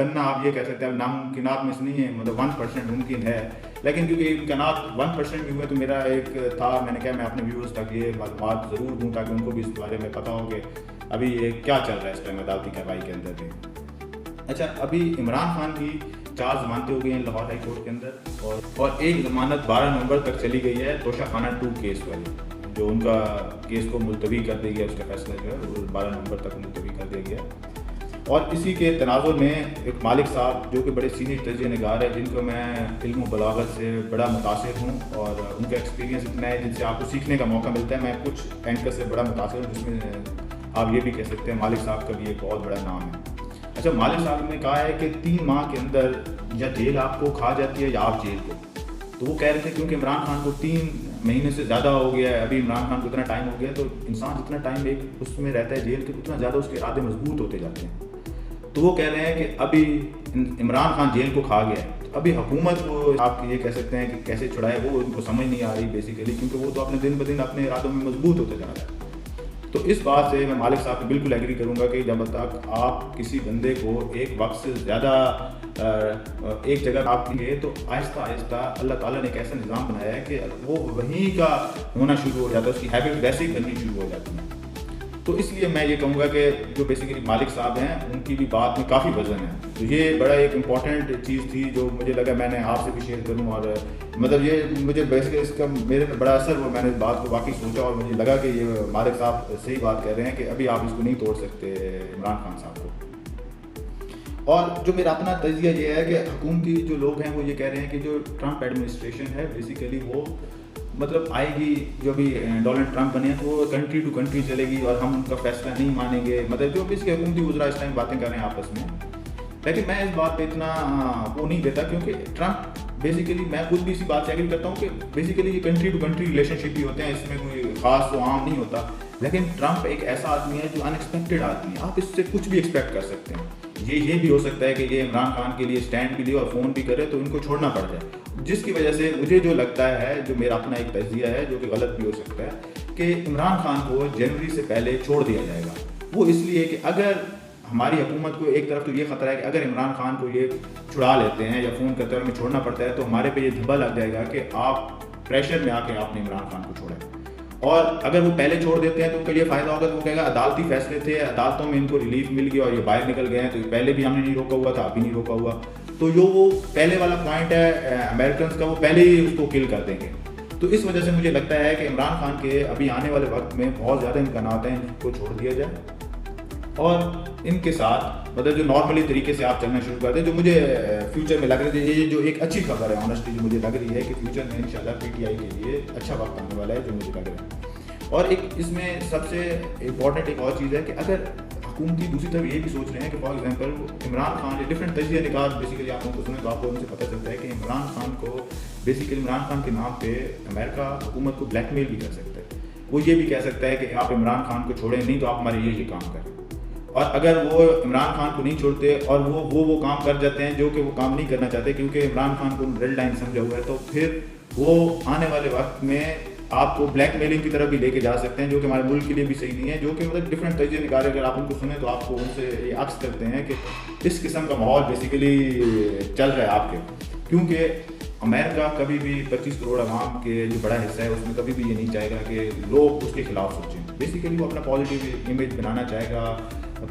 بننا آپ یہ کہہ سکتے ہیں ناممکنات میں سے نہیں ہے، مطلب 1% ممکن ہے، لیکن کیونکہ امکانات 1% بھی ہوئے تو میرا ایک تھا، میں نے کہا میں اپنے ویورز تک یہ معلومات ضرور دوں تاکہ ان کو بھی اس بارے میں پتہ ہو کہ ابھی یہ کیا چل رہا ہے اس ٹائم عدالتی کارروائی کے اندر بھی۔ اچھا، ابھی عمران خان کی 4 ضمانتیں ہو گئی ہیں لاہور ہائی کورٹ کے اندر، اور ایک ضمانت 12 نومبر تک چلی گئی ہے توشہ خانہ 2 کیس والی، جو ان کا کیس کو ملتوی کر دیا گیا، اس کا فیصلہ جو ہے وہ 12 نومبر تک ملتوی کر دیا گیا۔ اور اسی کے تناظر میں ایک مالک صاحب جو کہ بڑے سینئر تجزیہ نگار ہیں، جن کو میں علم و بلاغت سے بڑا متاثر ہوں اور ان کا ایکسپیرینس اتنا ہے جن سے آپ کو سیکھنے کا موقع ملتا ہے، میں کچھ اینکر سے بڑا متاثر ہوں، جس میں آپ یہ بھی کہہ سکتے ہیں مالک صاحب کا بھی ایک بہت بڑا نام ہے۔ اچھا، مالک صاحب نے کہا ہے کہ 3 ماہ کے اندر یا جیل آپ کو کھا جاتی ہے یا آپ جیل کو، تو وہ کہہ رہے تھے کیونکہ عمران خان کو 3 مہینے سے زیادہ ہو گیا ہے، ابھی عمران خان کو اتنا ٹائم ہو گیا، تو انسان جتنا ٹائم ایک اس میں رہتا ہے جیل کے اتنا زیادہ اس کے ارادے مضبوط ہوتے جاتے ہیں۔ تو وہ کہہ رہے ہیں کہ ابھی عمران خان جیل کو کھا گیا ہے، ابھی حکومت کو آپ یہ کہہ سکتے ہیں کہ کیسے چھڑائے وہ ان کو سمجھ نہیں آ رہی بیسیکلی، کیونکہ وہ تو اپنے دن بدن اپنے ارادوں میں مضبوط ہوتے جا رہا ہے۔ تو اس بات سے میں مالک صاحب سے بالکل ایگری کروں گا کہ جب تک آپ کسی بندے کو ایک وقت سے زیادہ ایک جگہ آپ گے تو آہستہ آہستہ اللہ تعالیٰ نے ایک ایسا نظام بنایا ہے کہ وہ وہیں کا ہونا شروع ہو جاتا ہے، اس کی ہیبٹ ویسے ہی کرنی شروع ہو جاتی ہے۔ تو اس لیے میں یہ کہوں گا کہ جو بیسیکلی مالک صاحب ہیں ان کی بھی بات میں کافی وزن ہے، تو یہ بڑا ایک امپورٹنٹ چیز تھی جو مجھے لگا میں نے آپ سے بھی شیئر کروں، اور مطلب یہ مجھے بیسیکلی اس کا میرے پہ بڑا اثر ہوا، میں نے اس بات کو واقعی سوچا اور مجھے لگا کہ یہ مالک صاحب صحیح بات کہہ رہے ہیں کہ ابھی آپ اس کو نہیں توڑ سکتے عمران خان صاحب کو۔ اور جو میرا اپنا تجزیہ یہ ہے کہ حکومتی جو لوگ ہیں وہ یہ کہہ رہے ہیں کہ جو ٹرمپ ایڈمنسٹریشن ہے بیسیکلی وہ مطلب آئے گی، جو بھی ڈونلڈ ٹرمپ بنے ہیں تو وہ کنٹری ٹو کنٹری چلے گی اور ہم ان کا فیصلہ نہیں مانیں گے، مطلب جو بھی اس کے حکومتی وزراء اس ٹائم باتیں کر رہے ہیں آپس میں۔ لیکن میں اس بات پہ اتنا وہ نہیں دیتا، کیونکہ ٹرمپ بیسیکلی میں خود بھی اسی بات سے ایگری کرتا ہوں کہ بیسیکلی یہ کنٹری ٹو کنٹری ریلیشن شپ بھی ہوتے ہیں، اس میں کوئی خاص و عام نہیں ہوتا، لیکن ٹرمپ ایک ایسا آدمی ہے جو ان ایکسپیکٹڈ آدمی ہے، آپ اس سے کچھ بھی ایکسپیکٹ کر سکتے ہیں۔ یہ بھی ہو سکتا ہے کہ یہ عمران خان کے لیے اسٹینڈ بھی لے اور فون بھی کرے تو ان کو چھوڑنا پڑ جائے، جس کی وجہ سے مجھے جو لگتا ہے، جو میرا اپنا ایک تجزیہ ہے جو کہ غلط بھی ہو سکتا ہے، کہ عمران خان کو جنوری سے پہلے چھوڑ دیا جائے گا۔ وہ اس لیے کہ اگر ہماری حکومت کو ایک طرف تو یہ خطرہ ہے کہ اگر عمران خان کو یہ چھڑا لیتے ہیں یا فون کرتے ہیں ہمیں چھوڑنا پڑتا ہے تو ہمارے پہ یہ دھبا لگ جائے گا کہ آپ پریشر میں آ کے آپ نے عمران خان کو چھوڑا، اور اگر وہ پہلے چھوڑ دیتے ہیں تو ان کے لیے فائدہ ہوگا، تو وہ کہے گا عدالتی فیصلے تھے، عدالتوں میں ان کو ریلیف مل گیا اور یہ باہر نکل گئے ہیں، تو پہلے بھی ہم نے نہیں روکا ہوا تھا، ابھی نہیں روکا ہوا، تو جو وہ پہلے والا پوائنٹ ہے امریکنز کا وہ پہلے ہی اس کو کل کر دیں گے۔ تو اس وجہ سے مجھے لگتا ہے کہ عمران خان کے ابھی آنے والے وقت میں بہت زیادہ امکانات ہیں ان کو چھوڑ دیا جائے، اور ان کے ساتھ مطلب جو نارملی طریقے سے آپ چلنا شروع کر دیں، جو مجھے فیوچر میں لگ رہی تھی، یہ جو ایک اچھی خبر ہے آنیسٹلی جو مجھے لگ رہی ہے کہ فیوچر میں انشاءاللہ پی ٹی آئی کے لیے اچھا وقت آنے والا ہے، جو مجھے لگ رہا ہے۔ اور ایک اس میں سب سے امپورٹنٹ ایک اور چیز ہے کہ اگر حکومتی دوسری طرف یہ بھی سوچ رہے ہیں کہ for example Imran Khan different تجزیہ نگار بیسیکلی آپ کو سنیں تو آپ کو ان سے پتہ چلتا ہے کہ عمران خان کو بیسیکلی عمران خان کے نام پہ امریکہ حکومت کو بلیک میل بھی کر سکتا ہے، وہ یہ بھی کہہ سکتا ہے کہ آپ عمران خان کو چھوڑیں نہیں تو آپ ہمارے یہ کام کریں، اور اگر وہ عمران خان کو نہیں چھوڑتے اور وہ کام کر جاتے ہیں جو کہ وہ کام نہیں کرنا چاہتے کیونکہ عمران خان کو ریڈ لائن سمجھا ہوا ہے، تو پھر وہ آنے والے وقت میں آپ کو بلیک میلنگ کی طرف بھی لے کے جا سکتے ہیں، جو کہ ہمارے ملک کے لیے بھی صحیح نہیں ہے، جو کہ مطلب ڈفرینٹ تجزیہ نگار اگر آپ ان کو سنیں تو آپ کو ان سے یہ عکس کرتے ہیں کہ اس قسم کا ماحول بیسیکلی چل رہا ہے آپ کے، کیونکہ امریکہ کبھی بھی 25 کروڑ عوام کے جو بڑا حصہ ہے اس میں کبھی بھی یہ نہیں چاہے گا کہ لوگ اس کے خلاف سوچیں، بیسیکلی وہ اپنا پازیٹیو امیج بنانا چاہے گا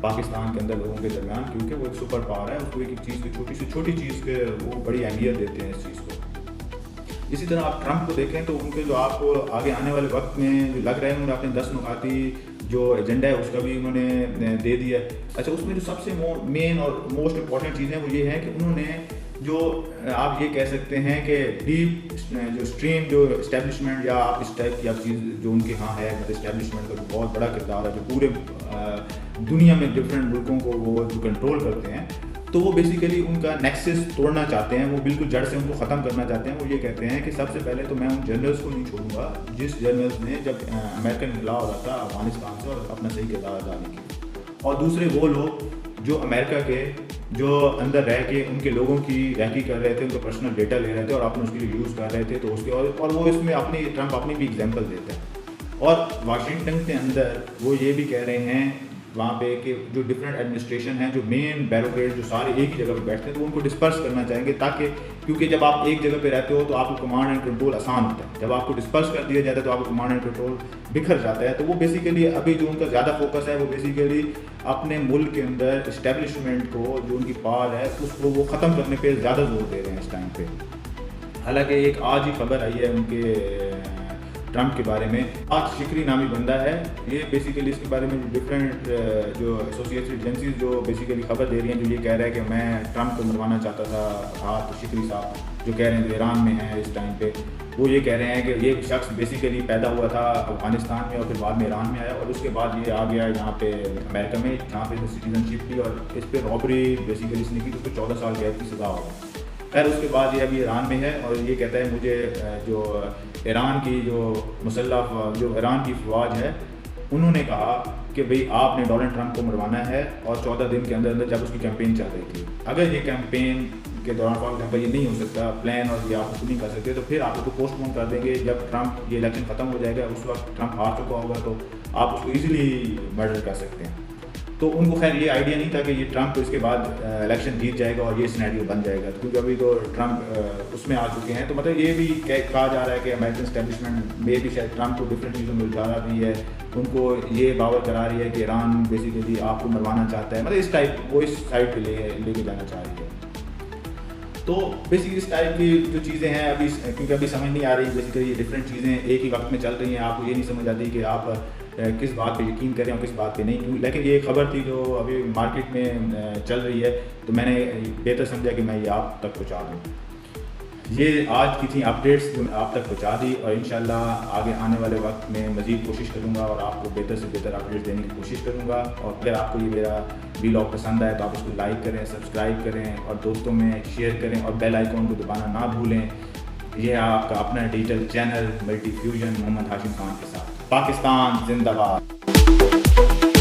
پاکستان کے اندر لوگوں کے درمیان، کیونکہ وہ ایک سپر پاور ہے، اس کو ایک چیز کی چھوٹی سے چھوٹی چیز کے وہ بڑی اہمیت دیتے ہیں اس چیز کو۔ اسی طرح آپ ٹرمپ کو دیکھیں تو ان کے جو آپ کو آگے آنے والے وقت میں جو لگ رہے ہیں انہوں نے اپنے 10 نکاتی جو ایجنڈا ہے اس کا بھی انہوں نے دے دیا ہے۔ اچھا، اس میں جو سب سے مین اور موسٹ امپورٹنٹ چیزیں وہ یہ ہے کہ انہوں نے جو آپ یہ کہہ سکتے ہیں کہ ڈیپ جو اسٹریم جو اسٹیبلشمنٹ یا آپ اس ٹائپ کی آپ چیز جو ان کے ہاں ہے، مطلب اسٹیبلشمنٹ کا جو بہت بڑا کردار ہے جو پورے دنیا میں ڈفرینٹ ملکوں کو وہ جو کنٹرول کرتے ہیں، تو وہ بیسیکلی ان کا نیکسس توڑنا چاہتے ہیں، وہ بالکل جڑ سے ان کو ختم کرنا چاہتے ہیں۔ وہ یہ کہتے ہیں کہ سب سے پہلے تو میں ان جنرلز کو نہیں چھوڑوں گا جس جنرلز نے جب امریکن انقلاب ہو رہا تھا افغانستان سے اور اپنا صحیح کردار ادا نہیں کیا، اور دوسرے وہ لوگ جو امریکہ کے جو اندر رہ کے ان کے لوگوں کی رہکی کر رہے تھے، ان کا پرسنل ڈیٹا لے رہے تھے اور اپنے اس کے لیے یوز کر رہے تھے، تو اس کے اور وہ اس میں اپنی ٹرمپ اپنی بھی ایگزامپل دیتا ہے۔ اور واشنگٹن کے اندر وہ یہ بھی کہہ رہے ہیں وہاں پہ کہ جو ڈفرینٹ ایڈمنسٹریشن ہیں, جو مین بیروکریٹ جو سارے ایک ہی جگہ پہ بیٹھتے ہیں, تو ان کو ڈسپرس کرنا چاہیں گے, تاکہ کیونکہ جب آپ ایک جگہ پہ رہتے ہو تو آپ کو کمانڈ اینڈ کنٹرول آسان ہوتا ہے. جب آپ کو ڈسپرس کر دیا جاتا ہے تو آپ کو کمانڈ اینڈ کنٹرول بکھر جاتا ہے. تو وہ بیسیکلی ابھی جو ان کا زیادہ فوکس ہے وہ بیسیکلی اپنے ملک کے اندر اسٹیبلشمنٹ کو, جو ان کی پاور ہے اس کو وہ ختم کرنے پہ زیادہ زور دے رہے ہیں اس ٹائم پہ. حالانکہ ایک آج ہی خبر آئی ہے ان کے ٹرمپ کے بارے میں. آج شکری نامی بندہ ہے, یہ بیسیکلی اس کے بارے میں ڈفرینٹ جو ایسوسیٹڈ ایجنسیز جو بیسیکلی خبر دے رہی ہیں, جو یہ کہہ رہا ہے کہ میں ٹرمپ کو مروانا چاہتا تھا. شکری صاحب جو کہہ رہے ہیں, جو ایران میں ہیں اس ٹائم پہ, وہ یہ کہہ رہے ہیں کہ یہ شخص بیسیکلی پیدا ہوا تھا افغانستان میں اور پھر بعد میں ایران میں آیا, اور اس کے بعد یہ آ گیا یہاں پہ امریکہ میں, جہاں پہ سٹیزن شپ کی, اور اس پہ رابری بیسیکلی اس نے کی, تو اس کو 14 سال قید کی سزا ہوگا. خیر اس کے بعد یہ ابھی ایران میں ہے, اور یہ کہتا ہے مجھے جو ایران کی جو مسلح جو ایران کی فوج ہے انہوں نے کہا کہ بھئی آپ نے ڈونلڈ ٹرمپ کو مروانا ہے, اور 14 دن کے اندر اندر, جب اس کی کیمپین چل رہی تھی. اگر یہ کیمپین کے دوران فار ایگزامپل یہ نہیں ہو سکتا پلان, اور یہ آپ نہیں کر سکتے, تو پھر آپ اس کو پوسٹ پون کر دیں گے. جب ٹرمپ یہ الیکشن ختم ہو جائے گا اس وقت ٹرمپ ہار چکا ہوگا, تو آپ اس کو ایزیلی مرڈر کر سکتے ہیں. تو ان کو خیر یہ آئیڈیا نہیں تھا کہ یہ ٹرمپ اس کے بعد الیکشن جیت جائے گا اور یہ سینیریو بن جائے گا, کیونکہ ابھی تو ٹرمپ اس میں آ چکے ہیں. تو مطلب یہ بھی کہا جا رہا ہے کہ امریکن اسٹیبلشمنٹ میں بھی شاید ٹرمپ کو ڈفرینٹ چیزوں میں الجھا رہی ہے, ان کو یہ باور کرا رہی ہے کہ ایران بیسیکلی آپ کو مروانا چاہتا ہے, مطلب اس ٹائپ وہ اس سائڈ پہ لے کے جانا چاہ رہی ہے. تو بیسیکلی اس ٹائپ کی جو چیزیں ہیں ابھی, کیونکہ ابھی سمجھ نہیں آ رہی, بیسیکلی یہ ڈفرینٹ چیزیں ایک ہی وقت میں چل رہی ہیں, آپ کو یہ نہیں سمجھ آتی کہ آپ کس بات پہ یقین کریں اور کس بات پہ نہیں. لیکن یہ خبر تھی جو ابھی مارکیٹ میں چل رہی ہے, تو میں نے بہتر سمجھا کہ میں یہ آپ تک پہنچا دوں. یہ آج کی تھیں اپڈیٹس جو میں آپ تک پہنچا دی, اور انشاءاللہ آگے آنے والے وقت میں مزید کوشش کروں گا اور آپ کو بہتر سے بہتر اپڈیٹس دینے کی کوشش کروں گا. اور اگر آپ کو یہ میرا ولاگ پسند آئے تو آپ اس کو لائک کریں, سبسکرائب کریں, اور دوستوں میں شیئر کریں, اور بیل آئیکن کو دبانا نہ بھولیں. یہ ہے آپ کا اپنا ڈیجیٹل چینل ملٹی فیوژن محمد ہاشم خان کے ساتھ. پاکستان زندہ باد.